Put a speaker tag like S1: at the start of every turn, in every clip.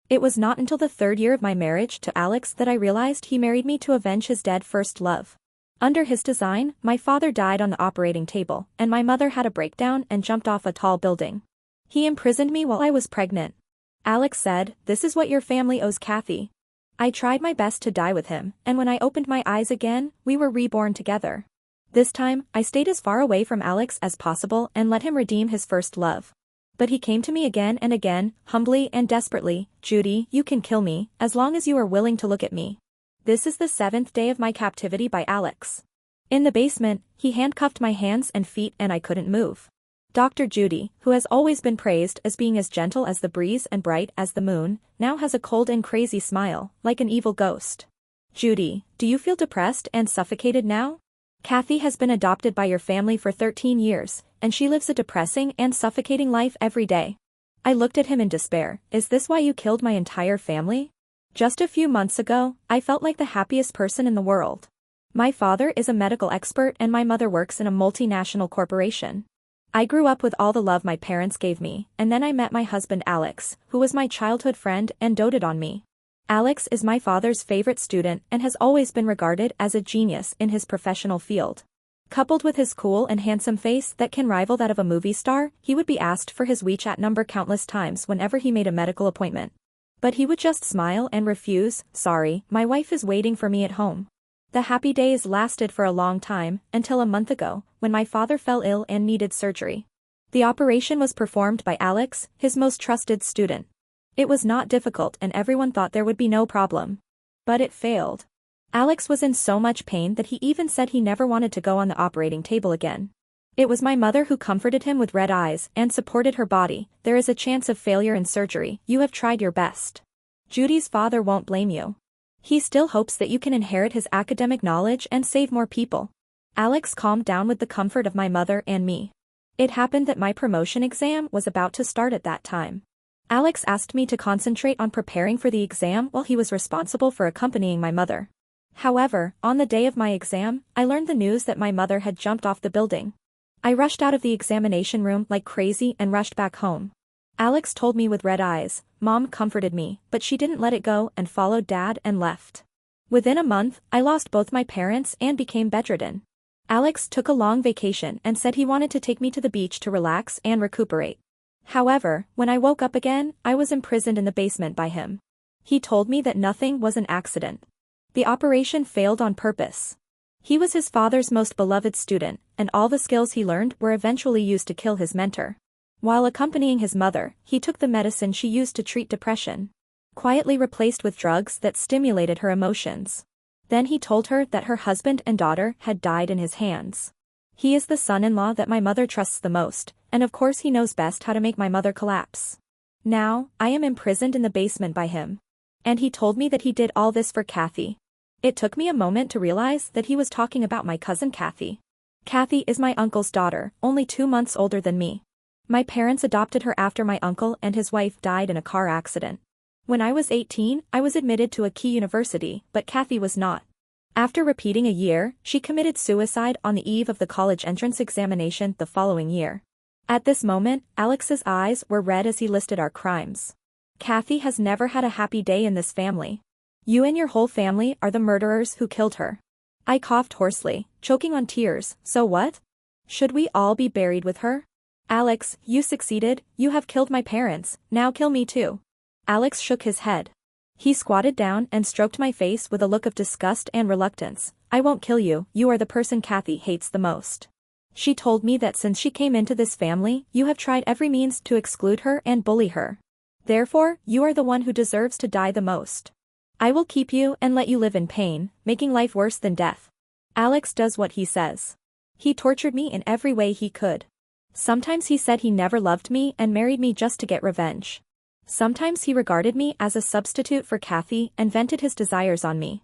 S1: It was not until the third year of my marriage to Alex that I realized he married me to avenge his dead first love. Under his design, my father died on the operating table, and my mother had a breakdown and jumped off a tall building. He imprisoned me while I was pregnant. Alex said, "This is what your family owes Kathy." I tried my best to die with him, and when I opened my eyes again, we were reborn together. This time, I stayed as far away from Alex as possible and let him redeem his first love. But he came to me again and again, humbly and desperately, "Judy, you can kill me, as long as you are willing to look at me." This is the 7th day of my captivity by Alex. In the basement, he handcuffed my hands and feet and I couldn't move. Dr. Judy, who has always been praised as being as gentle as the breeze and bright as the moon, now has a cold and crazy smile, like an evil ghost. "Judy, do you feel depressed and suffocated now? Kathy has been adopted by your family for 13 years, and she lives a depressing and suffocating life every day." I looked at him in despair. "Is this why you killed my entire family? Just a few months ago, I felt like the happiest person in the world. My father is a medical expert and my mother works in a multinational corporation. I grew up with all the love my parents gave me, and then I met my husband Alex, who was my childhood friend and doted on me. Alex is my father's favorite student and has always been regarded as a genius in his professional field. Coupled with his cool and handsome face that can rival that of a movie star, he would be asked for his WeChat number countless times whenever he made a medical appointment. But he would just smile and refuse. "Sorry, my wife is waiting for me at home." The happy days lasted for a long time, until a month ago, when my father fell ill and needed surgery. The operation was performed by Alex, his most trusted student. It was not difficult and everyone thought there would be no problem. But it failed. Alex was in so much pain that he even said he never wanted to go on the operating table again. It was my mother who comforted him with red eyes and supported her body. "There is a chance of failure in surgery, you have tried your best. Judy's father won't blame you. He still hopes that you can inherit his academic knowledge and save more people." Alex calmed down with the comfort of my mother and me. It happened that my promotion exam was about to start at that time. Alex asked me to concentrate on preparing for the exam while he was responsible for accompanying my mother. However, on the day of my exam, I learned the news that my mother had jumped off the building. I rushed out of the examination room like crazy and rushed back home. Alex told me with red eyes. Mom comforted me, but she didn't let it go and followed Dad and left. Within a month, I lost both my parents and became bedridden. Alex took a long vacation and said he wanted to take me to the beach to relax and recuperate. However, when I woke up again, I was imprisoned in the basement by him. He told me that nothing was an accident. The operation failed on purpose. He was his father's most beloved student, and all the skills he learned were eventually used to kill his mentor. While accompanying his mother, he took the medicine she used to treat depression, quietly replaced with drugs that stimulated her emotions. Then he told her that her husband and daughter had died in his hands. He is the son-in-law that my mother trusts the most, and of course he knows best how to make my mother collapse. Now, I am imprisoned in the basement by him. And he told me that he did all this for Kathy. It took me a moment to realize that he was talking about my cousin Kathy. Kathy is my uncle's daughter, only 2 months older than me. My parents adopted her after my uncle and his wife died in a car accident. When I was 18, I was admitted to a key university, but Kathy was not. After repeating a year, she committed suicide on the eve of the college entrance examination the following year. At this moment, Alex's eyes were red as he listed our crimes. Kathy has never had a happy day in this family. You and your whole family are the murderers who killed her. I coughed hoarsely, choking on tears. So what? Should we all be buried with her? Alex, you succeeded, you have killed my parents, now kill me too. Alex shook his head. He squatted down and stroked my face with a look of disgust and reluctance. I won't kill you, you are the person Kathy hates the most. She told me that since she came into this family, you have tried every means to exclude her and bully her. Therefore, you are the one who deserves to die the most. I will keep you and let you live in pain, making life worse than death. Alex does what he says. He tortured me in every way he could. Sometimes he said he never loved me and married me just to get revenge. Sometimes he regarded me as a substitute for Kathy and vented his desires on me.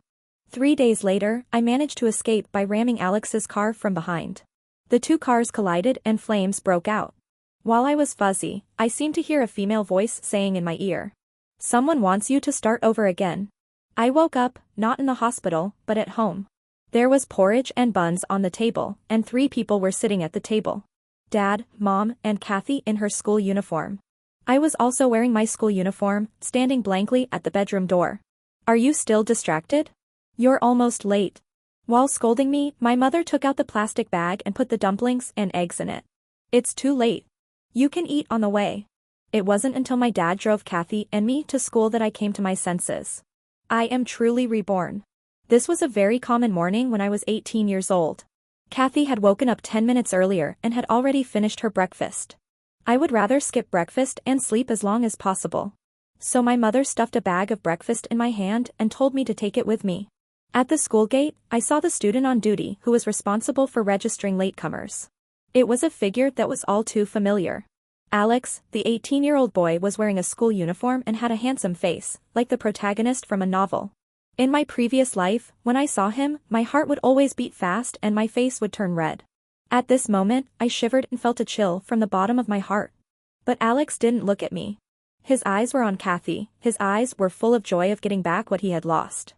S1: 3 days later, I managed to escape by ramming Alex's car from behind. The two cars collided and flames broke out. While I was fuzzy, I seemed to hear a female voice saying in my ear, "Someone wants you to start over again." I woke up, not in the hospital, but at home. There was porridge and buns on the table, and 3 people were sitting at the table. Dad, Mom, and Kathy in her school uniform. I was also wearing my school uniform, standing blankly at the bedroom door. Are you still distracted? You're almost late. While scolding me, my mother took out the plastic bag and put the dumplings and eggs in it. It's too late. You can eat on the way. It wasn't until my dad drove Kathy and me to school that I came to my senses. I am truly reborn. This was a very common morning when I was 18 years old. Kathy had woken up 10 minutes earlier and had already finished her breakfast. I would rather skip breakfast and sleep as long as possible. So my mother stuffed a bag of breakfast in my hand and told me to take it with me. At the school gate, I saw the student on duty who was responsible for registering latecomers. It was a figure that was all too familiar. Alex, the 18-year-old boy, was wearing a school uniform and had a handsome face, like the protagonist from a novel. In my previous life, when I saw him, my heart would always beat fast and my face would turn red. At this moment, I shivered and felt a chill from the bottom of my heart. But Alex didn't look at me. His eyes were on Kathy. His eyes were full of joy of getting back what he had lost.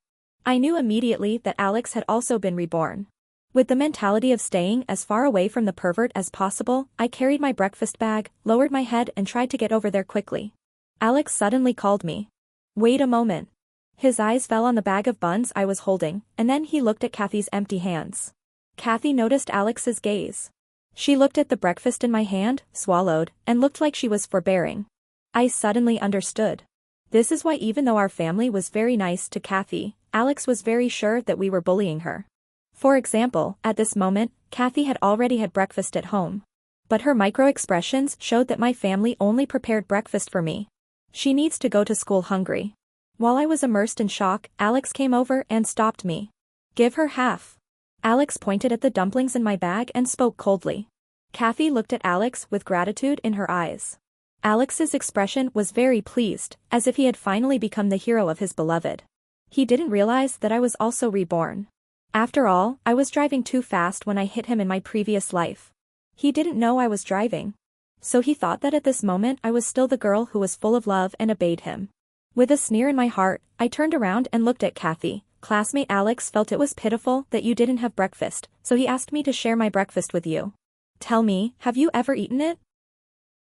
S1: I knew immediately that Alex had also been reborn. With the mentality of staying as far away from the pervert as possible, I carried my breakfast bag, lowered my head and tried to get over there quickly. Alex suddenly called me. Wait a moment. His eyes fell on the bag of buns I was holding, and then he looked at Kathy's empty hands. Kathy noticed Alex's gaze. She looked at the breakfast in my hand, swallowed, and looked like she was forbearing. I suddenly understood. This is why even though our family was very nice to Kathy, Alex was very sure that we were bullying her. For example, at this moment, Kathy had already had breakfast at home. But her micro-expressions showed that my family only prepared breakfast for me. She needs to go to school hungry. While I was immersed in shock, Alex came over and stopped me. Give her half. Alex pointed at the dumplings in my bag and spoke coldly. Kathy looked at Alex with gratitude in her eyes. Alex's expression was very pleased, as if he had finally become the hero of his beloved. He didn't realize that I was also reborn. After all, I was driving too fast when I hit him in my previous life. He didn't know I was driving. So he thought that at this moment I was still the girl who was full of love and obeyed him. With a sneer in my heart, I turned around and looked at Kathy. Classmate Alex felt it was pitiful that you didn't have breakfast, so he asked me to share my breakfast with you. Tell me, have you ever eaten it?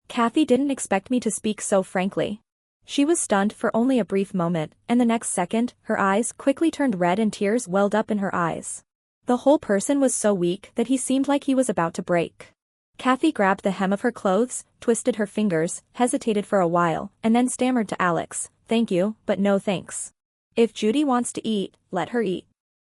S1: Kathy didn't expect me to speak so frankly. She was stunned for only a brief moment, and the next second, her eyes quickly turned red and tears welled up in her eyes. The whole person was so weak that he seemed like he was about to break. Kathy grabbed the hem of her clothes, twisted her fingers, hesitated for a while, and then stammered to Alex, "Thank you, but no thanks. If Judy wants to eat, let her eat.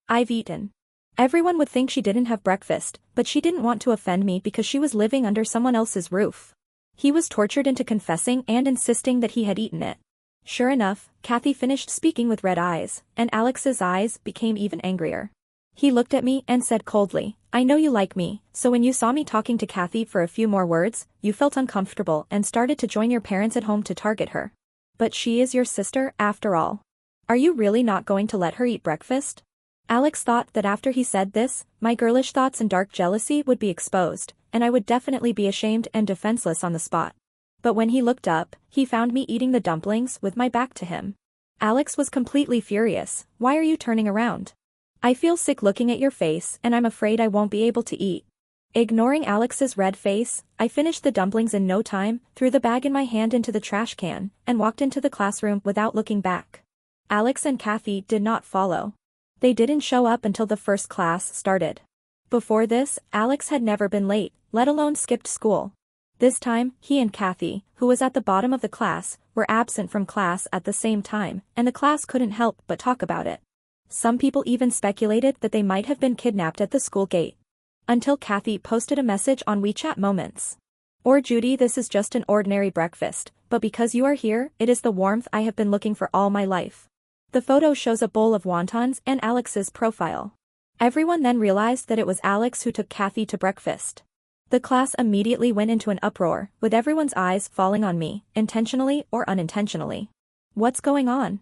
S1: I've eaten." Everyone would think she didn't have breakfast, but she didn't want to offend me because she was living under someone else's roof. He was tortured into confessing and insisting that he had eaten it. Sure enough, Kathy finished speaking with red eyes, and Alex's eyes became even angrier. He looked at me and said coldly, "I know you like me, so when you saw me talking to Kathy for a few more words, you felt uncomfortable and started to join your parents at home to target her. But she is your sister, after all. Are you really not going to let her eat breakfast?" Alex thought that after he said this, my girlish thoughts and dark jealousy would be exposed, and I would definitely be ashamed and defenseless on the spot. But when he looked up, he found me eating the dumplings with my back to him. Alex was completely furious. "Why are you turning around? I feel sick looking at your face and I'm afraid I won't be able to eat." Ignoring Alex's red face, I finished the dumplings in no time, threw the bag in my hand into the trash can, and walked into the classroom without looking back. Alex and Kathy did not follow. They didn't show up until the first class started. Before this, Alex had never been late, let alone skipped school. This time, he and Kathy, who was at the bottom of the class, were absent from class at the same time, and the class couldn't help but talk about it. Some people even speculated that they might have been kidnapped at the school gate. Until Kathy posted a message on WeChat Moments. "Or Judy, this is just an ordinary breakfast, but because you are here, it is the warmth I have been looking for all my life." The photo shows a bowl of wontons and Alex's profile. Everyone then realized that it was Alex who took Kathy to breakfast. The class immediately went into an uproar, with everyone's eyes falling on me, intentionally or unintentionally. What's going on?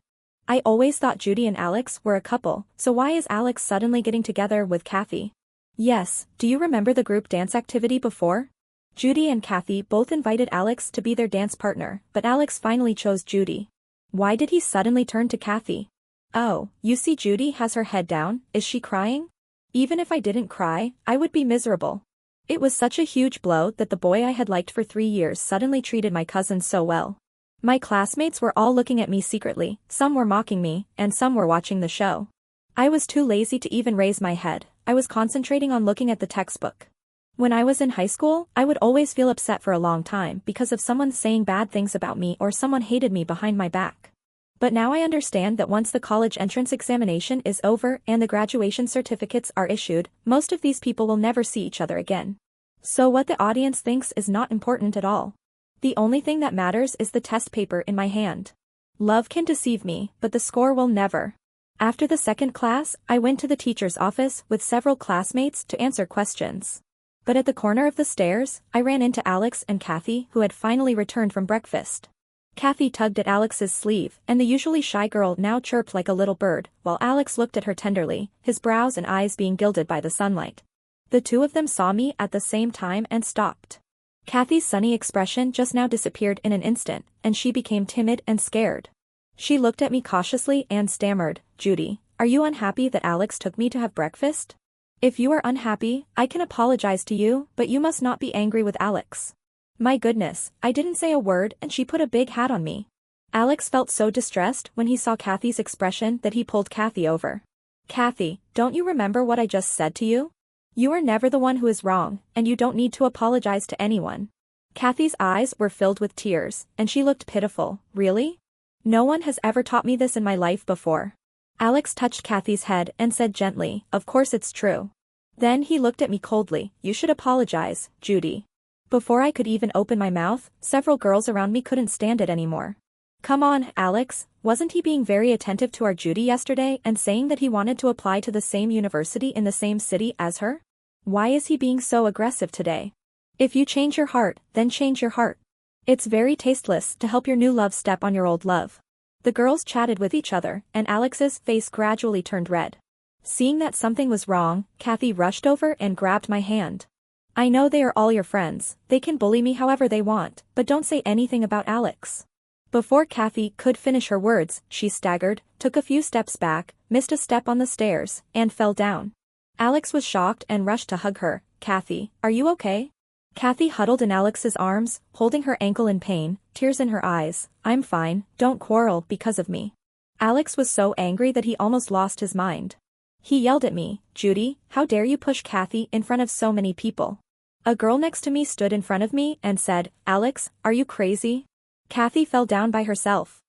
S1: I always thought Judy and Alex were a couple, so why is Alex suddenly getting together with Kathy? Yes, do you remember the group dance activity before? Judy and Kathy both invited Alex to be their dance partner, but Alex finally chose Judy. Why did he suddenly turn to Kathy? Oh, you see, Judy has her head down. Is she crying? Even if I didn't cry, I would be miserable. It was such a huge blow that the boy I had liked for 3 years suddenly treated my cousin so well. My classmates were all looking at me secretly, some were mocking me, and some were watching the show. I was too lazy to even raise my head, I was concentrating on looking at the textbook. When I was in high school, I would always feel upset for a long time because of someone saying bad things about me or someone hated me behind my back. But now I understand that once the college entrance examination is over and the graduation certificates are issued, most of these people will never see each other again. So what the audience thinks is not important at all. The only thing that matters is the test paper in my hand. Love can deceive me, but the score will never. After the second class, I went to the teacher's office with several classmates to answer questions. But at the corner of the stairs, I ran into Alex and Kathy, who had finally returned from breakfast. Kathy tugged at Alex's sleeve, and the usually shy girl now chirped like a little bird, while Alex looked at her tenderly, his brows and eyes being gilded by the sunlight. The two of them saw me at the same time and stopped. Kathy's sunny expression just now disappeared in an instant, and she became timid and scared. She looked at me cautiously and stammered, "Judy, are you unhappy that Alex took me to have breakfast? If you are unhappy, I can apologize to you, but you must not be angry with Alex." My goodness, I didn't say a word and she put a big hat on me. Alex felt so distressed when he saw Kathy's expression that he pulled Kathy over. "Kathy, don't you remember what I just said to you? You are never the one who is wrong, and you don't need to apologize to anyone." Kathy's eyes were filled with tears, and she looked pitiful. "Really? No one has ever taught me this in my life before." Alex touched Kathy's head and said gently, "Of course it's true." Then he looked at me coldly, "You should apologize, Judy." Before I could even open my mouth, several girls around me couldn't stand it anymore. "Come on, Alex, wasn't he being very attentive to our Judy yesterday and saying that he wanted to apply to the same university in the same city as her? Why is he being so aggressive today? If you change your heart, then change your heart. It's very tasteless to help your new love step on your old love." The girls chatted with each other, and Alex's face gradually turned red. Seeing that something was wrong, Kathy rushed over and grabbed my hand. "I know they are all your friends, they can bully me however they want, but don't say anything about Alex." Before Kathy could finish her words, she staggered, took a few steps back, missed a step on the stairs, and fell down. Alex was shocked and rushed to hug her. "Kathy, are you okay?" Kathy huddled in Alex's arms, holding her ankle in pain, tears in her eyes. "I'm fine, don't quarrel because of me." Alex was so angry that he almost lost his mind. He yelled at me, "Judy, how dare you push Kathy in front of so many people?" A girl next to me stood in front of me and said, "Alex, are you crazy?" Kathy fell down by herself.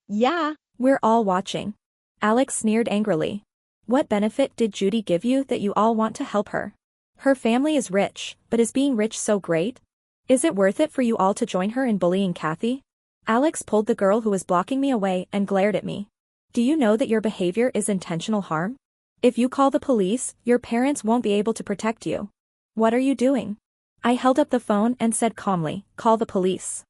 S1: "Yeah, we're all watching." Alex sneered angrily. "What benefit did Judy give you that you all want to help her? Her family is rich, but is being rich so great? Is it worth it for you all to join her in bullying Kathy?" Alex pulled the girl who was blocking me away and glared at me. "Do you know that your behavior is intentional harm? If you call the police, your parents won't be able to protect you. What are you doing?" I held up the phone and said calmly, "Call the police."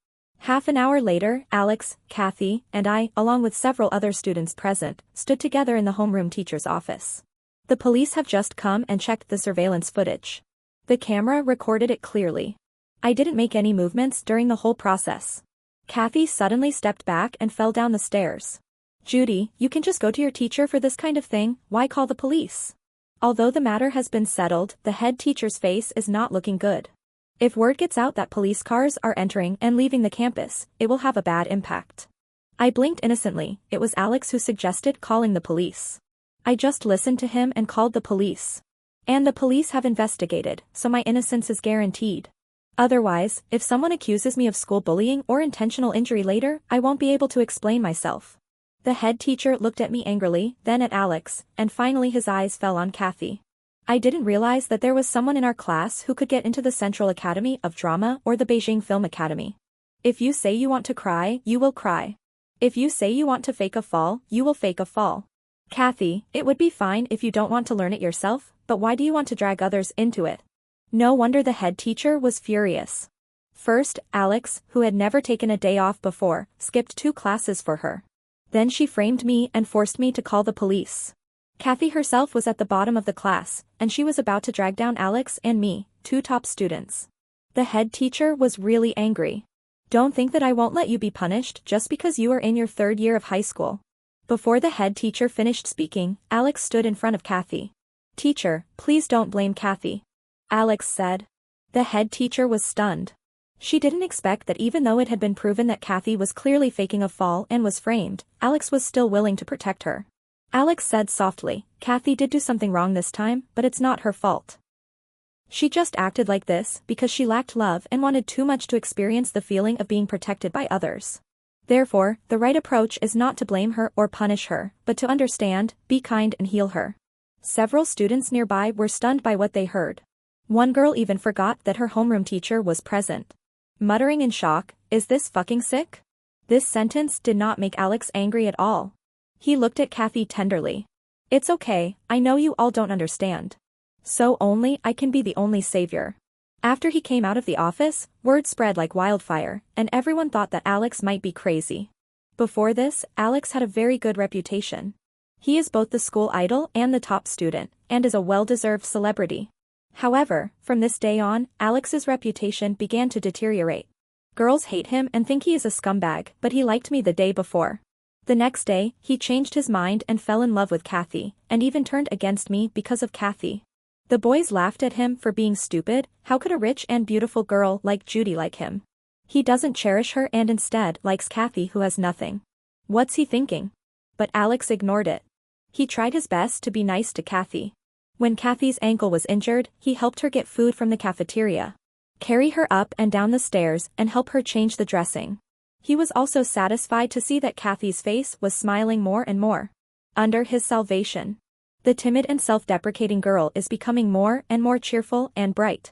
S1: Half an hour later, Alex, Kathy, and I, along with several other students present, stood together in the homeroom teacher's office. "The police have just come and checked the surveillance footage. The camera recorded it clearly. I didn't make any movements during the whole process." Kathy suddenly stepped back and fell down the stairs. "Judy, you can just go to your teacher for this kind of thing, why call the police?" Although the matter has been settled, the head teacher's face is not looking good. If word gets out that police cars are entering and leaving the campus, it will have a bad impact. I blinked innocently. It was Alex who suggested calling the police. I just listened to him and called the police. And the police have investigated, so my innocence is guaranteed. Otherwise, if someone accuses me of school bullying or intentional injury later, I won't be able to explain myself. The head teacher looked at me angrily, then at Alex, and finally his eyes fell on Kathy. I didn't realize that there was someone in our class who could get into the Central Academy of Drama or the Beijing Film Academy. If you say you want to cry, you will cry. If you say you want to fake a fall, you will fake a fall. Kathy, it would be fine if you don't want to learn it yourself, but why do you want to drag others into it? No wonder the head teacher was furious. First, Alex, who had never taken a day off before, skipped 2 classes for her. Then she framed me and forced me to call the police. Kathy herself was at the bottom of the class, and she was about to drag down Alex and me, 2 top students. The head teacher was really angry. "Don't think that I won't let you be punished just because you are in your 3rd year of high school." Before the head teacher finished speaking, Alex stood in front of Kathy. "Teacher, please don't blame Kathy," Alex said. The head teacher was stunned. She didn't expect that even though it had been proven that Kathy was clearly faking a fall and was framed, Alex was still willing to protect her. Alex said softly, "Kathy did do something wrong this time, but it's not her fault. She just acted like this because she lacked love and wanted too much to experience the feeling of being protected by others. Therefore, the right approach is not to blame her or punish her, but to understand, be kind and heal her." Several students nearby were stunned by what they heard. One girl even forgot that her homeroom teacher was present. Muttering in shock, "Is this fucking sick?" This sentence did not make Alex angry at all. He looked at Kathy tenderly. "It's okay, I know you all don't understand. So only I can be the only savior." After he came out of the office, word spread like wildfire, and everyone thought that Alex might be crazy. Before this, Alex had a very good reputation. He is both the school idol and the top student, and is a well-deserved celebrity. However, from this day on, Alex's reputation began to deteriorate. Girls hate him and think he is a scumbag, but he liked me the day before. The next day, he changed his mind and fell in love with Kathy, and even turned against me because of Kathy. The boys laughed at him for being stupid. How could a rich and beautiful girl like Judy like him? He doesn't cherish her and instead likes Kathy who has nothing. What's he thinking? But Alex ignored it. He tried his best to be nice to Kathy. When Kathy's ankle was injured, he helped her get food from the cafeteria, carry her up and down the stairs, and help her change the dressing. He was also satisfied to see that Kathy's face was smiling more and more. Under his salvation, the timid and self-deprecating girl is becoming more and more cheerful and bright.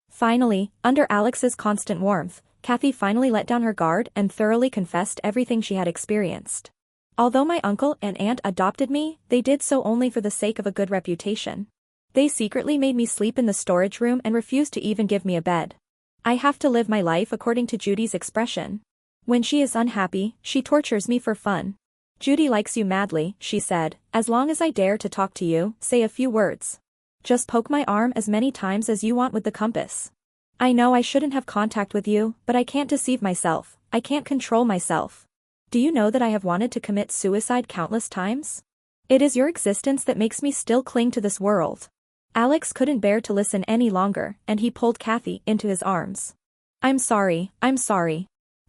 S1: Finally, under Alex's constant warmth, Kathy finally let down her guard and thoroughly confessed everything she had experienced. Although my uncle and aunt adopted me, they did so only for the sake of a good reputation. They secretly made me sleep in the storage room and refused to even give me a bed. I have to live my life according to Judy's expression. When she is unhappy, she tortures me for fun. "Judy likes you madly," she said, "as long as I dare to talk to you, say a few words. Just poke my arm as many times as you want with the compass. I know I shouldn't have contact with you, but I can't deceive myself, I can't control myself. Do you know that I have wanted to commit suicide countless times? It is your existence that makes me still cling to this world." Alex couldn't bear to listen any longer, and he pulled Kathy into his arms. I'm sorry.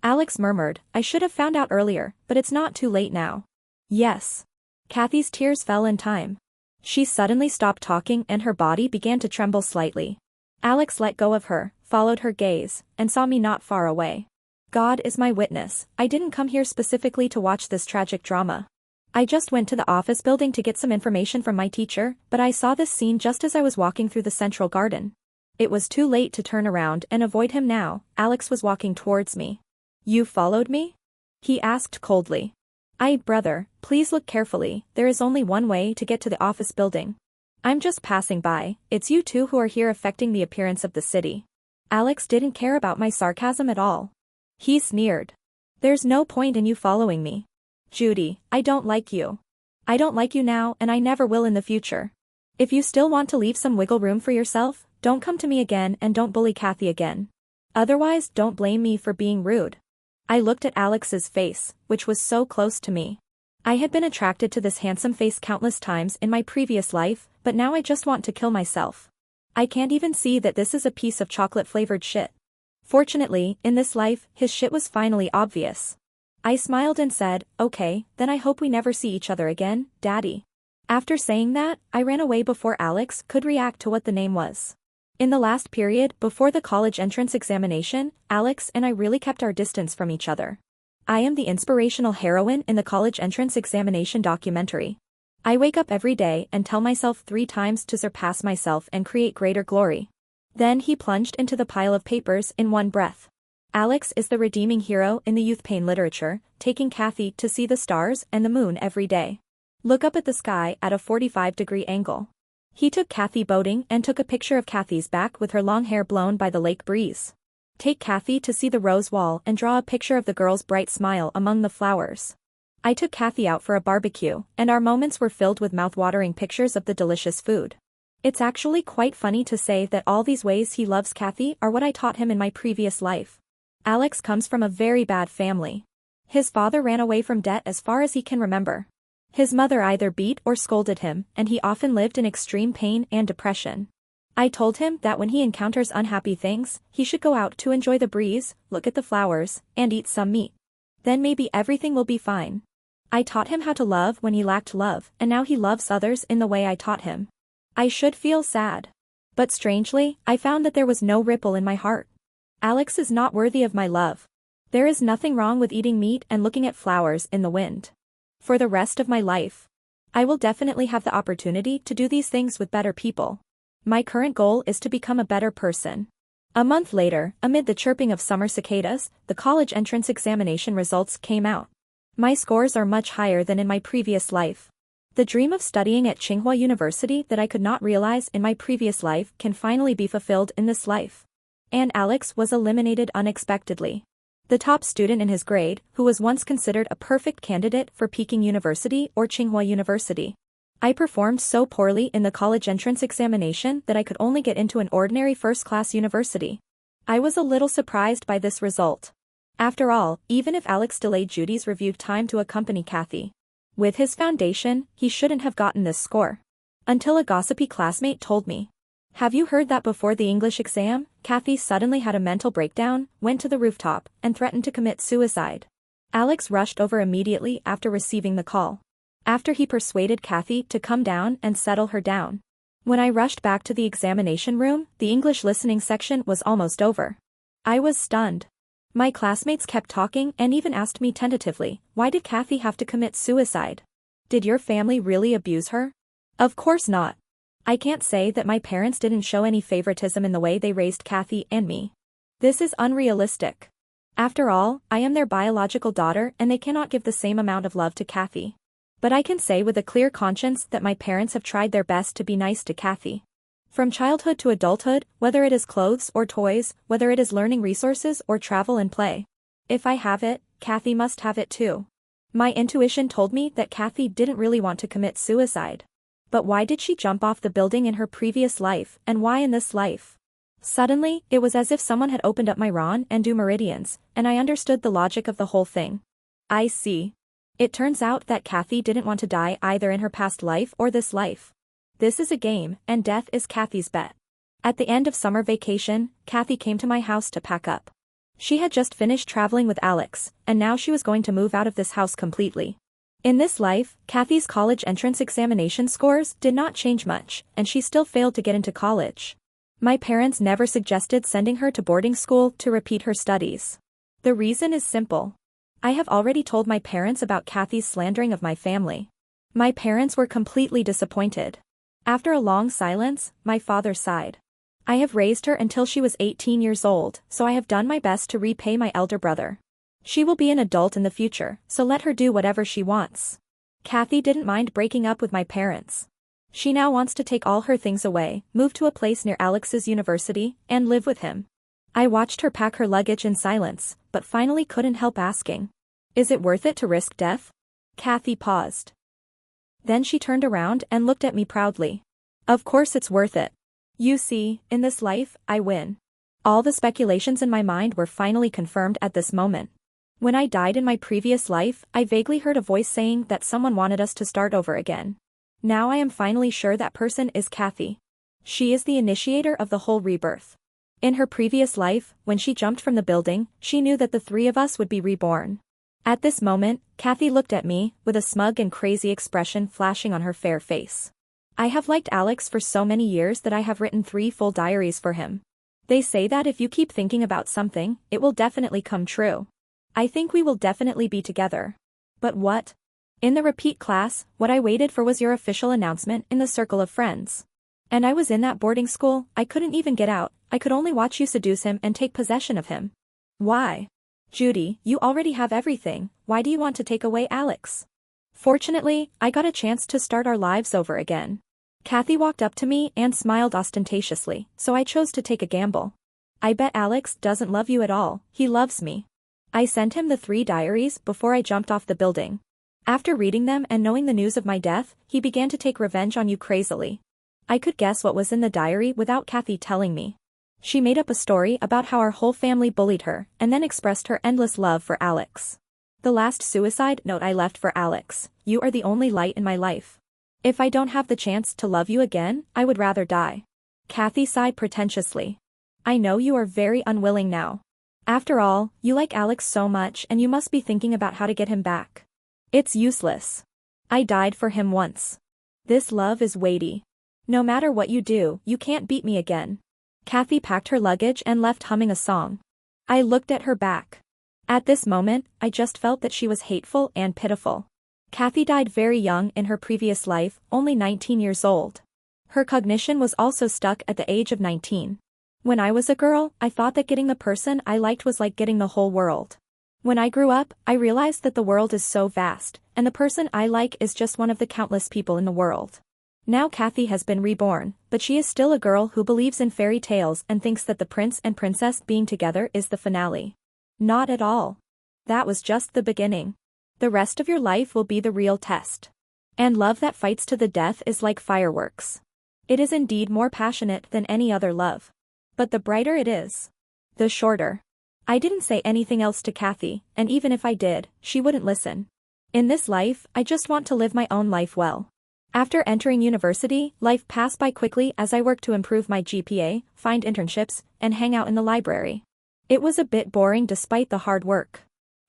S1: Alex murmured, "I should have found out earlier, but it's not too late now." "Yes." Kathy's tears fell in time. She suddenly stopped talking and her body began to tremble slightly. Alex let go of her, followed her gaze, and saw me not far away. God is my witness, I didn't come here specifically to watch this tragic drama. I just went to the office building to get some information from my teacher, but I saw this scene just as I was walking through the central garden. It was too late to turn around and avoid him now. Alex was walking towards me. "You followed me?" he asked coldly. Brother, please look carefully, there is only one way to get to the office building. I'm just passing by, it's you two who are here affecting the appearance of the city." Alex didn't care about my sarcasm at all. He sneered. "There's no point in you following me. Judy, I don't like you. I don't like you now and I never will in the future. If you still want to leave some wiggle room for yourself, don't come to me again and don't bully Kathy again. Otherwise, don't blame me for being rude." I looked at Alex's face, which was so close to me. I had been attracted to this handsome face countless times in my previous life, but now I just want to kill myself. I can't even see that this is a piece of chocolate-flavored shit. Fortunately, in this life, his shit was finally obvious. I smiled and said, "Okay, then I hope we never see each other again, Daddy." After saying that, I ran away before Alex could react to what the name was. In the last period, before the college entrance examination, Alex and I really kept our distance from each other. I am the inspirational heroine in the college entrance examination documentary. I wake up every day and tell myself 3 times to surpass myself and create greater glory. Then he plunged into the pile of papers in one breath. Alex is the redeeming hero in the youth pain literature, taking Kathy to see the stars and the moon every day. Look up at the sky at a 45-degree angle. He took Kathy boating and took a picture of Kathy's back with her long hair blown by the lake breeze. Take Kathy to see the rose wall and draw a picture of the girl's bright smile among the flowers. I took Kathy out for a barbecue, and our moments were filled with mouth-watering pictures of the delicious food. It's actually quite funny to say that all these ways he loves Kathy are what I taught him in my previous life. Alex comes from a very bad family. His father ran away from debt as far as he can remember. His mother either beat or scolded him, and he often lived in extreme pain and depression. I told him that when he encounters unhappy things, he should go out to enjoy the breeze, look at the flowers, and eat some meat. Then maybe everything will be fine. I taught him how to love when he lacked love, and now he loves others in the way I taught him. I should feel sad. But strangely, I found that there was no ripple in my heart. Alex is not worthy of my love. There is nothing wrong with eating meat and looking at flowers in the wind. For the rest of my life, I will definitely have the opportunity to do these things with better people. My current goal is to become a better person. A month later, amid the chirping of summer cicadas, the college entrance examination results came out. My scores are much higher than in my previous life. The dream of studying at Tsinghua University that I could not realize in my previous life can finally be fulfilled in this life. And Alex was eliminated unexpectedly. The top student in his grade, who was once considered a perfect candidate for Peking University or Tsinghua University. I performed so poorly in the college entrance examination that I could only get into an ordinary first-class university. I was a little surprised by this result. After all, even if Alex delayed Judy's review time to accompany Kathy with his foundation, he shouldn't have gotten this score. Until a gossipy classmate told me. Have you heard that before the English exam, Kathy suddenly had a mental breakdown, went to the rooftop, and threatened to commit suicide? Alex rushed over immediately after receiving the call. After he persuaded Kathy to come down and settle her down. When I rushed back to the examination room, the English listening section was almost over. I was stunned. My classmates kept talking and even asked me tentatively, why did Kathy have to commit suicide? Did your family really abuse her? Of course not. I can't say that my parents didn't show any favoritism in the way they raised Kathy and me. This is unrealistic. After all, I am their biological daughter and they cannot give the same amount of love to Kathy. But I can say with a clear conscience that my parents have tried their best to be nice to Kathy. From childhood to adulthood, whether it is clothes or toys, whether it is learning resources or travel and play. If I have it, Kathy must have it too. My intuition told me that Kathy didn't really want to commit suicide. But why did she jump off the building in her previous life, and why in this life? Suddenly, it was as if someone had opened up my Ron and Do meridians, and I understood the logic of the whole thing. I see. It turns out that Kathy didn't want to die either in her past life or this life. This is a game, and death is Kathy's bet. At the end of summer vacation, Kathy came to my house to pack up. She had just finished traveling with Alex, and now she was going to move out of this house completely. In this life, Kathy's college entrance examination scores did not change much, and she still failed to get into college. My parents never suggested sending her to boarding school to repeat her studies. The reason is simple. I have already told my parents about Kathy's slandering of my family. My parents were completely disappointed. After a long silence, my father sighed. I have raised her until she was 18 years old, so I have done my best to repay my elder brother. She will be an adult in the future, so let her do whatever she wants. Kathy didn't mind breaking up with my parents. She now wants to take all her things away, move to a place near Alex's university, and live with him. I watched her pack her luggage in silence, but finally couldn't help asking. Is it worth it to risk death? Kathy paused. Then she turned around and looked at me proudly. Of course it's worth it. You see, in this life, I win. All the speculations in my mind were finally confirmed at this moment. When I died in my previous life, I vaguely heard a voice saying that someone wanted us to start over again. Now I am finally sure that person is Kathy. She is the initiator of the whole rebirth. In her previous life, when she jumped from the building, she knew that the three of us would be reborn. At this moment, Kathy looked at me, with a smug and crazy expression flashing on her fair face. I have liked Alex for so many years that I have written 3 full diaries for him. They say that if you keep thinking about something, it will definitely come true. I think we will definitely be together. But what? In the repeat class, what I waited for was your official announcement in the circle of friends. And I was in that boarding school, I couldn't even get out, I could only watch you seduce him and take possession of him. Why? Judy, you already have everything, why do you want to take away Alex? Fortunately, I got a chance to start our lives over again. Kathy walked up to me and smiled ostentatiously, so I chose to take a gamble. I bet Alex doesn't love you at all, he loves me. I sent him the 3 diaries before I jumped off the building. After reading them and knowing the news of my death, he began to take revenge on you crazily. I could guess what was in the diary without Kathy telling me. She made up a story about how our whole family bullied her, and then expressed her endless love for Alex. The last suicide note I left for Alex: you are the only light in my life. If I don't have the chance to love you again, I would rather die. Kathy sighed pretentiously. I know you are very unwilling now. After all, you like Alex so much and you must be thinking about how to get him back. It's useless. I died for him once. This love is weighty. No matter what you do, you can't beat me again. Kathy packed her luggage and left humming a song. I looked at her back. At this moment, I just felt that she was hateful and pitiful. Kathy died very young in her previous life, only 19 years old. Her cognition was also stuck at the age of 19. When I was a girl, I thought that getting the person I liked was like getting the whole world. When I grew up, I realized that the world is so vast, and the person I like is just one of the countless people in the world. Now Kathy has been reborn, but she is still a girl who believes in fairy tales and thinks that the prince and princess being together is the finale. Not at all. That was just the beginning. The rest of your life will be the real test. And love that fights to the death is like fireworks. It is indeed more passionate than any other love. But the brighter it is, the shorter. I didn't say anything else to Kathy, and even if I did, she wouldn't listen. In this life, I just want to live my own life well. After entering university, life passed by quickly as I worked to improve my GPA, find internships, and hang out in the library. It was a bit boring despite the hard work.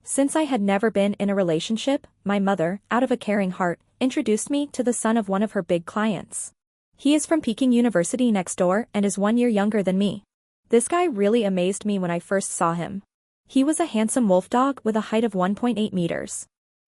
S1: Since I had never been in a relationship, my mother, out of a caring heart, introduced me to the son of one of her big clients. He is from Peking University next door and is 1 year younger than me. This guy really amazed me when I first saw him. He was a handsome wolf dog with a height of 1.8 meters.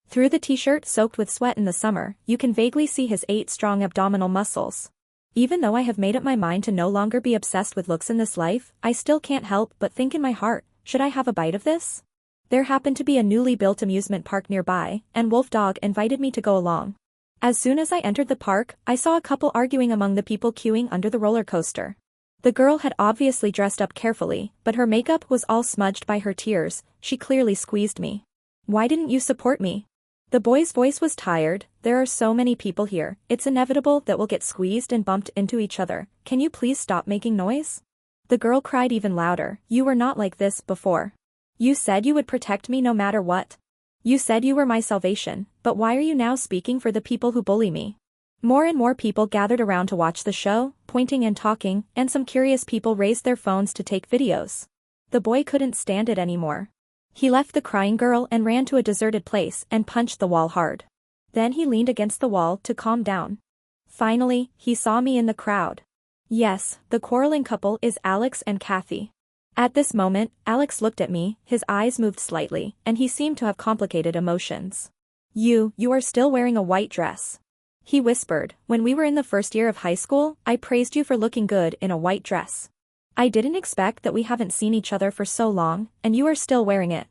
S1: Through the t-shirt soaked with sweat in the summer, you can vaguely see his 8 strong abdominal muscles. Even though I have made up my mind to no longer be obsessed with looks in this life, I still can't help but think in my heart, should I have a bite of this? There happened to be a newly built amusement park nearby, and Wolf Dog invited me to go along. As soon as I entered the park, I saw a couple arguing among the people queuing under the roller coaster. The girl had obviously dressed up carefully, but her makeup was all smudged by her tears. She clearly squeezed me. Why didn't you support me? The boy's voice was tired. There are so many people here, it's inevitable that we'll get squeezed and bumped into each other. Can you please stop making noise? The girl cried even louder. You were not like this before. You said you would protect me no matter what. You said you were my salvation, but why are you now speaking for the people who bully me? More and more people gathered around to watch the show, pointing and talking, and some curious people raised their phones to take videos. The boy couldn't stand it anymore. He left the crying girl and ran to a deserted place and punched the wall hard. Then he leaned against the wall to calm down. Finally, he saw me in the crowd. Yes, the quarreling couple is Alex and Kathy. At this moment, Alex looked at me, his eyes moved slightly, and he seemed to have complicated emotions. You are still wearing a white dress. He whispered, when we were in the first year of high school, I praised you for looking good in a white dress. I didn't expect that we haven't seen each other for so long, and you are still wearing it.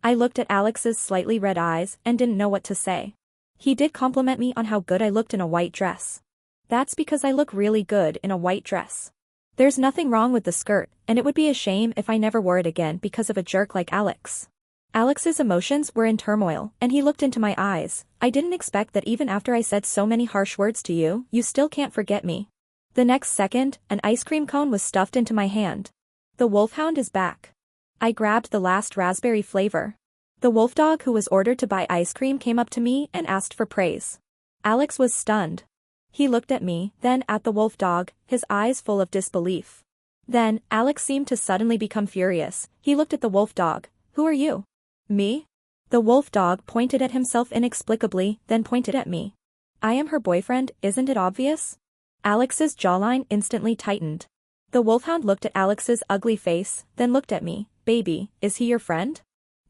S1: I looked at Alex's slightly red eyes and didn't know what to say. He did compliment me on how good I looked in a white dress. That's because I look really good in a white dress. There's nothing wrong with the skirt, and it would be a shame if I never wore it again because of a jerk like Alex. Alex's emotions were in turmoil, and he looked into my eyes. I didn't expect that even after I said so many harsh words to you, you still can't forget me. The next second, an ice cream cone was stuffed into my hand. The wolfhound is back. I grabbed the last raspberry flavor. The wolf dog who was ordered to buy ice cream came up to me and asked for praise. Alex was stunned. He looked at me, then at the wolf dog, his eyes full of disbelief. Then, Alex seemed to suddenly become furious. He looked at the wolf dog. Who are you? Me? The wolf dog pointed at himself inexplicably, then pointed at me. I am her boyfriend, isn't it obvious? Alex's jawline instantly tightened. The wolfhound looked at Alex's ugly face, then looked at me. Baby, is he your friend?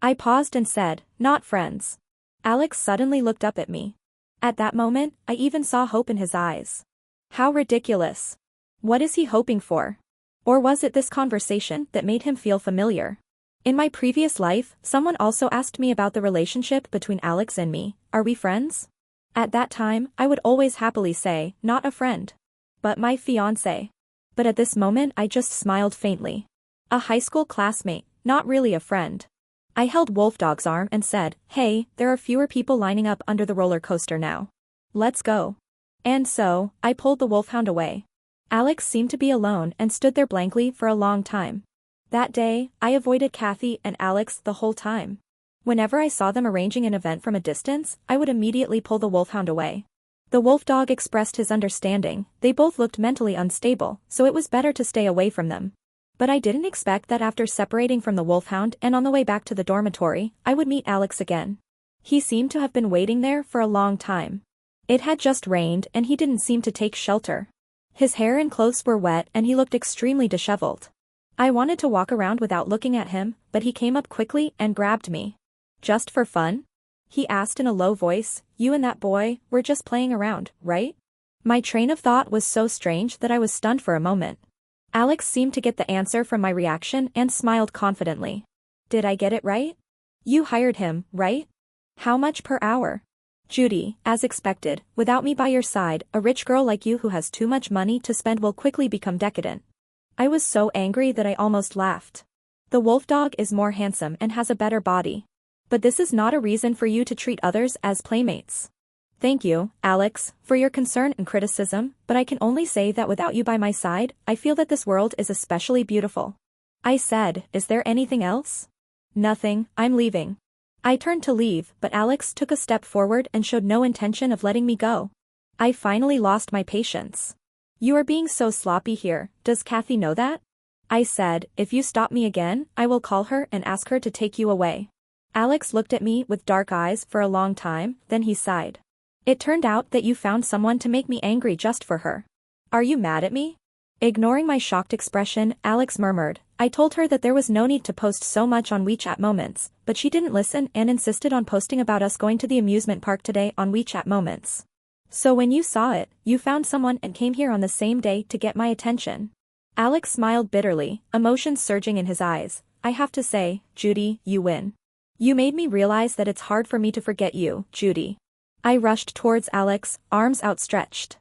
S1: I paused and said, not friends. Alex suddenly looked up at me. At that moment, I even saw hope in his eyes. How ridiculous. What is he hoping for? Or was it this conversation that made him feel familiar? In my previous life, someone also asked me about the relationship between Alex and me. Are we friends? At that time, I would always happily say, not a friend. But my fiancé. But at this moment I just smiled faintly. A high school classmate, not really a friend. I held Wolf Dog's arm and said, hey, there are fewer people lining up under the roller coaster now. Let's go. And so, I pulled the wolfhound away. Alex seemed to be alone and stood there blankly for a long time. That day, I avoided Kathy and Alex the whole time. Whenever I saw them arranging an event from a distance, I would immediately pull the wolfhound away. The wolf dog expressed his understanding. They both looked mentally unstable, so it was better to stay away from them. But I didn't expect that after separating from the wolfhound and on the way back to the dormitory, I would meet Alex again. He seemed to have been waiting there for a long time. It had just rained and he didn't seem to take shelter. His hair and clothes were wet and he looked extremely disheveled. I wanted to walk around without looking at him, but he came up quickly and grabbed me. "Just for fun?" he asked in a low voice. "You and that boy were just playing around, right?" My train of thought was so strange that I was stunned for a moment. Alex seemed to get the answer from my reaction and smiled confidently. "Did I get it right? You hired him, right? How much per hour?" "Judy, as expected, without me by your side, a rich girl like you who has too much money to spend will quickly become decadent." I was so angry that I almost laughed. The wolf dog is more handsome and has a better body. But this is not a reason for you to treat others as playmates. Thank you, Alex, for your concern and criticism, but I can only say that without you by my side, I feel that this world is especially beautiful. I said, "Is there anything else?" "Nothing, I'm leaving." I turned to leave, but Alex took a step forward and showed no intention of letting me go. I finally lost my patience. "You are being so sloppy here, does Kathy know that?" I said, "If you stop me again, I will call her and ask her to take you away." Alex looked at me with dark eyes for a long time, then he sighed. "It turned out that you found someone to make me angry just for her. Are you mad at me?" Ignoring my shocked expression, Alex murmured. I told her that there was no need to post so much on WeChat Moments, but she didn't listen and insisted on posting about us going to the amusement park today on WeChat Moments. "So when you saw it, you found someone and came here on the same day to get my attention." Alex smiled bitterly, emotions surging in his eyes. "I have to say, Judy, you win. You made me realize that it's hard for me to forget you, Judy." I rushed towards Alex, arms outstretched.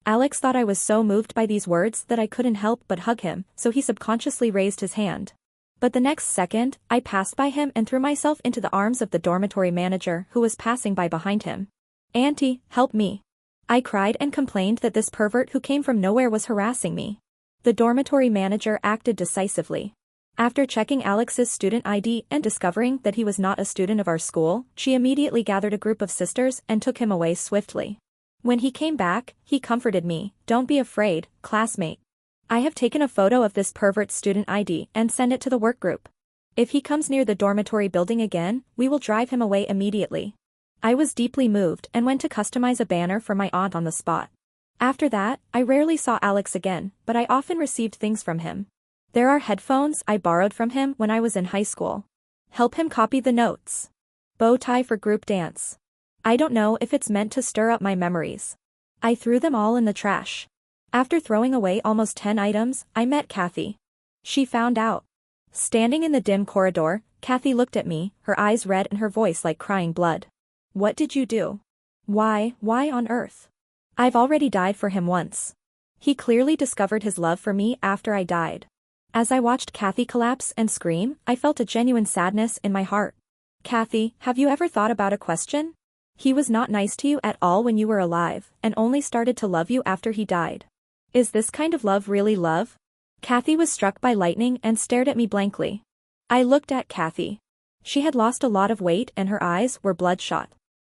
S1: Alex thought I was so moved by these words that I couldn't help but hug him, so he subconsciously raised his hand. But the next second, I passed by him and threw myself into the arms of the dormitory manager who was passing by behind him. "Auntie, help me." I cried and complained that this pervert who came from nowhere was harassing me. The dormitory manager acted decisively. After checking Alex's student ID and discovering that he was not a student of our school, she immediately gathered a group of sisters and took him away swiftly. When he came back, he comforted me. "Don't be afraid, classmate. I have taken a photo of this pervert's student ID and sent it to the work group. If he comes near the dormitory building again, we will drive him away immediately." I was deeply moved and went to customize a banner for my aunt on the spot. After that, I rarely saw Alex again, but I often received things from him. There are headphones I borrowed from him when I was in high school. Help him copy the notes. Bow tie for group dance. I don't know if it's meant to stir up my memories. I threw them all in the trash. After throwing away almost 10 items, I met Kathy. She found out. Standing in the dim corridor, Kathy looked at me, her eyes red and her voice like crying blood. "What did you do? Why on earth? I've already died for him once. He clearly discovered his love for me after I died." As I watched Kathy collapse and scream, I felt a genuine sadness in my heart. "Kathy, have you ever thought about a question? He was not nice to you at all when you were alive, and only started to love you after he died. Is this kind of love really love?" Kathy was struck by lightning and stared at me blankly. I looked at Kathy. She had lost a lot of weight and her eyes were bloodshot.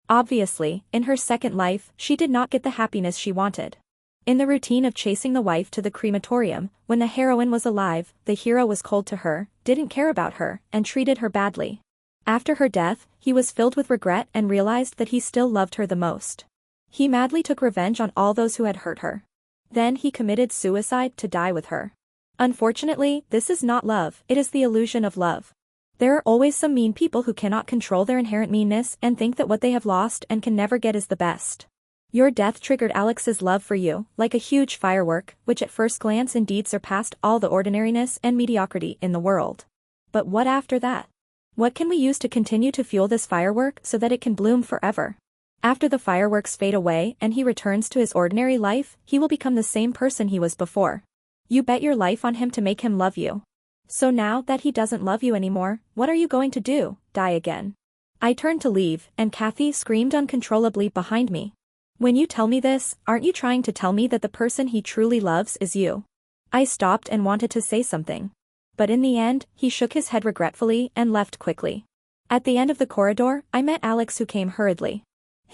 S1: Obviously, in her second life, she did not get the happiness she wanted. In the routine of chasing the wife to the crematorium, when the heroine was alive, the hero was cold to her, didn't care about her, and treated her badly. After her death, he was filled with regret and realized that he still loved her the most. He madly took revenge on all those who had hurt her. Then he committed suicide to die with her. Unfortunately, this is not love, it is the illusion of love. There are always some mean people who cannot control their inherent meanness and think that what they have lost and can never get is the best. Your death triggered Alex's love for you, like a huge firework, which at first glance indeed surpassed all the ordinariness and mediocrity in the world. But what after that? What can we use to continue to fuel this firework so that it can bloom forever? After the fireworks fade away and he returns to his ordinary life, he will become the same person he was before. You bet your life on him to make him love you. So now that he doesn't love you anymore, what are you going to do, die again? I turned to leave, and Kathy screamed uncontrollably behind me. When you tell me this, aren't you trying to tell me that the person he truly loves is you? I stopped and wanted to say something. But in the end, he shook his head regretfully and left quickly. At the end of the corridor, I met Alex, who came hurriedly.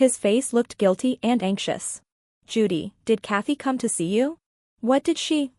S1: His face looked guilty and anxious. Judy, did Kathy come to see you? What did she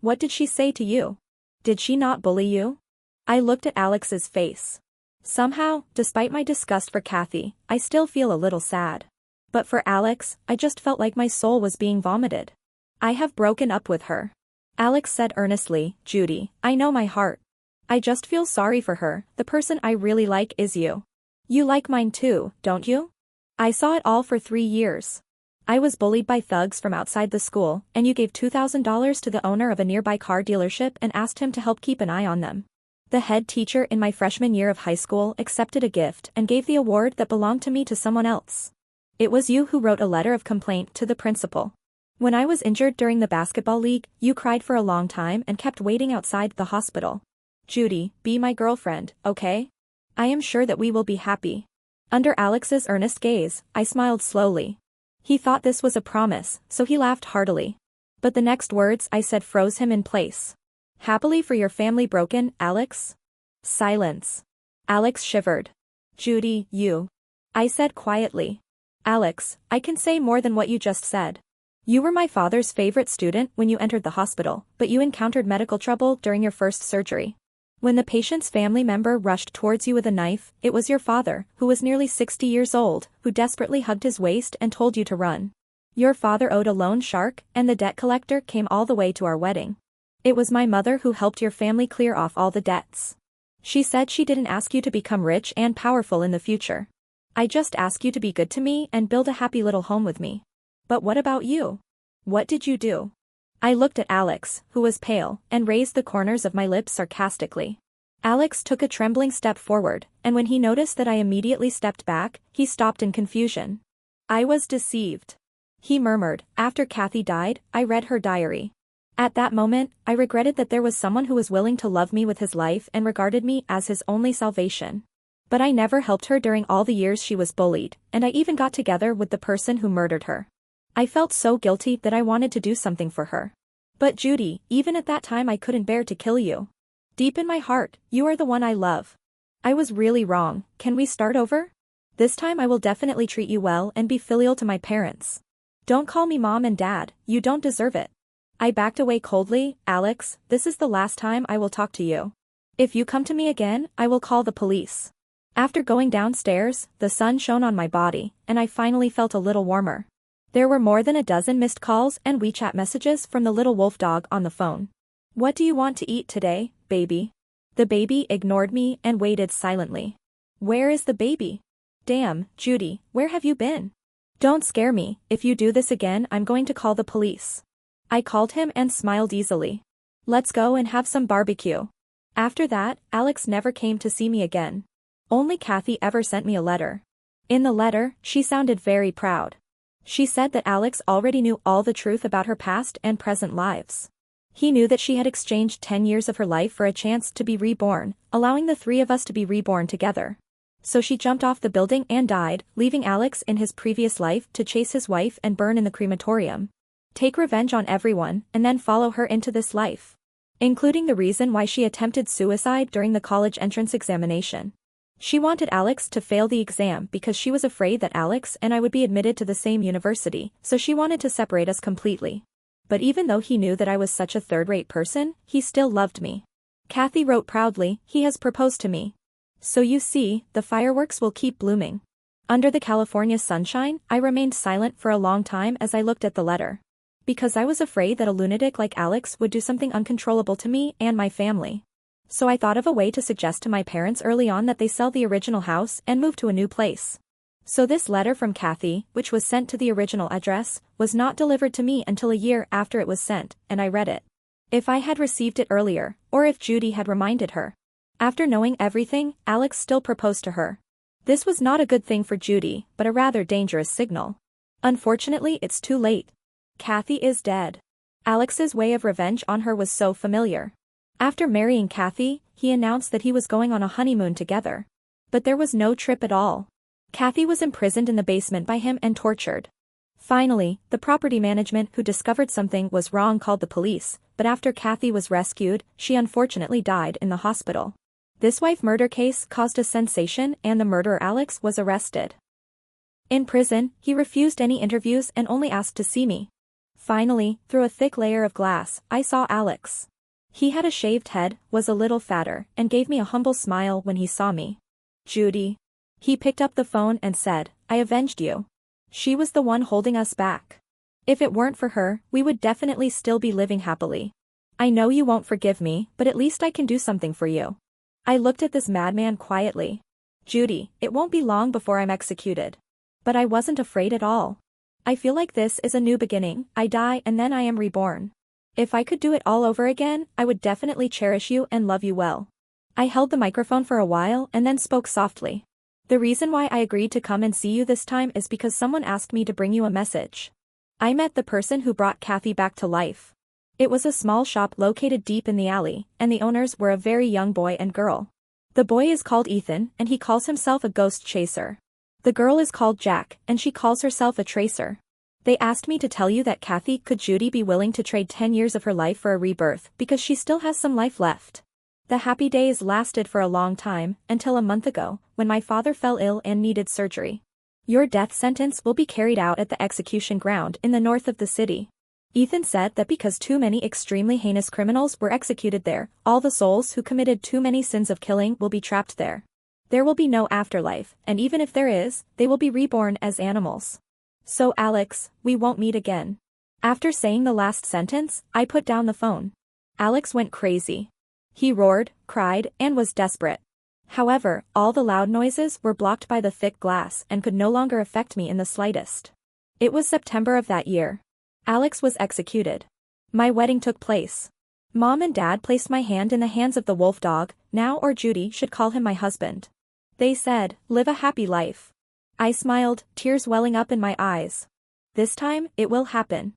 S1: say to you? Did she not bully you? I looked at Alex's face. Somehow, despite my disgust for Kathy, I still feel a little sad. But for Alex, I just felt like my soul was being vomited. I have broken up with her. Alex said earnestly, Judy, I know my heart. I just feel sorry for her, the person I really like is you. You like mine too, don't you? I saw it all for 3 years. I was bullied by thugs from outside the school, and you gave $2,000 to the owner of a nearby car dealership and asked him to help keep an eye on them. The head teacher in my freshman year of high school accepted a gift and gave the award that belonged to me to someone else. It was you who wrote a letter of complaint to the principal. When I was injured during the basketball league, you cried for a long time and kept waiting outside the hospital. Judy, be my girlfriend, okay? I am sure that we will be happy. Under Alex's earnest gaze, I smiled slowly. He thought this was a promise, so he laughed heartily. But the next words I said froze him in place. Happily for your family broken, Alex? Silence. Alex shivered. Judy, you. I said quietly. Alex, I can say more than what you just said. You were my father's favorite student when you entered the hospital, but you encountered medical trouble during your first surgery. When the patient's family member rushed towards you with a knife, it was your father, who was nearly 60 years old, who desperately hugged his waist and told you to run. Your father owed a loan shark, and the debt collector came all the way to our wedding. It was my mother who helped your family clear off all the debts. She said she didn't ask you to become rich and powerful in the future. I just asked you to be good to me and build a happy little home with me. But what about you? What did you do? I looked at Alex, who was pale, and raised the corners of my lips sarcastically. Alex took a trembling step forward, and when he noticed that I immediately stepped back, he stopped in confusion. I was deceived. He murmured, after Kathy died, I read her diary. At that moment, I regretted that there was someone who was willing to love me with his life and regarded me as his only salvation. But I never helped her during all the years she was bullied, and I even got together with the person who murdered her. I felt so guilty that I wanted to do something for her. But Judy, even at that time I couldn't bear to kill you. Deep in my heart, you are the one I love. I was really wrong, can we start over? This time I will definitely treat you well and be filial to my parents. Don't call me mom and dad, you don't deserve it. I backed away coldly, Alex, this is the last time I will talk to you. If you come to me again, I will call the police. After going downstairs, the sun shone on my body, and I finally felt a little warmer. There were more than a dozen missed calls and WeChat messages from the little wolf dog on the phone. What do you want to eat today, baby? The baby ignored me and waited silently. Where is the baby? Damn, Judy, where have you been? Don't scare me, if you do this again I'm going to call the police. I called him and smiled easily. Let's go and have some barbecue. After that, Alex never came to see me again. Only Kathy ever sent me a letter. In the letter, she sounded very proud. She said that Alex already knew all the truth about her past and present lives. He knew that she had exchanged 10 years of her life for a chance to be reborn, allowing the 3 of us to be reborn together. So she jumped off the building and died, leaving Alex in his previous life to chase his wife and burn in the crematorium. Take revenge on everyone, and then follow her into this life. Including the reason why she attempted suicide during the college entrance examination. She wanted Alex to fail the exam because she was afraid that Alex and I would be admitted to the same university, so she wanted to separate us completely. But even though he knew that I was such a third-rate person, he still loved me. Kathy wrote proudly, he has proposed to me. So you see, the fireworks will keep blooming. Under the California sunshine, I remained silent for a long time as I looked at the letter. Because I was afraid that a lunatic like Alex would do something uncontrollable to me and my family. So I thought of a way to suggest to my parents early on that they sell the original house and move to a new place. So this letter from Kathy, which was sent to the original address, was not delivered to me until a year after it was sent, and I read it. If I had received it earlier, or if Judy had reminded her. After knowing everything, Alex still proposed to her. This was not a good thing for Judy, but a rather dangerous signal. Unfortunately, it's too late. Kathy is dead. Alex's way of revenge on her was so familiar. After marrying Kathy, he announced that he was going on a honeymoon together. But there was no trip at all. Kathy was imprisoned in the basement by him and tortured. Finally, the property management who discovered something was wrong called the police, but after Kathy was rescued, she unfortunately died in the hospital. This wife murder case caused a sensation and the murderer Alex was arrested. In prison, he refused any interviews and only asked to see me. Finally, through a thick layer of glass, I saw Alex. He had a shaved head, was a little fatter, and gave me a humble smile when he saw me. Judy. He picked up the phone and said, I avenged you. She was the one holding us back. If it weren't for her, we would definitely still be living happily. I know you won't forgive me, but at least I can do something for you. I looked at this madman quietly. Judy, it won't be long before I'm executed. But I wasn't afraid at all. I feel like this is a new beginning, I die and then I am reborn. If I could do it all over again, I would definitely cherish you and love you well. I held the microphone for a while and then spoke softly. The reason why I agreed to come and see you this time is because someone asked me to bring you a message. I met the person who brought Kathy back to life. It was a small shop located deep in the alley, and the owners were a very young boy and girl. The boy is called Ethan, and he calls himself a ghost chaser. The girl is called Jack, and she calls herself a tracer. They asked me to tell you that Kathy, could Judy be willing to trade 10 years of her life for a rebirth, because she still has some life left. The happy days lasted for a long time, until a month ago, when my father fell ill and needed surgery. Your death sentence will be carried out at the execution ground in the north of the city. Ethan said that because too many extremely heinous criminals were executed there, all the souls who committed too many sins of killing will be trapped there. There will be no afterlife, and even if there is, they will be reborn as animals. So Alex, we won't meet again. After saying the last sentence, I put down the phone. Alex went crazy. He roared, cried, and was desperate. However, all the loud noises were blocked by the thick glass and could no longer affect me in the slightest. It was September of that year. Alex was executed. My wedding took place. Mom and Dad placed my hand in the hands of the wolf dog, now or Judy should call him my husband. They said, live a happy life. I smiled, tears welling up in my eyes. This time, it will happen.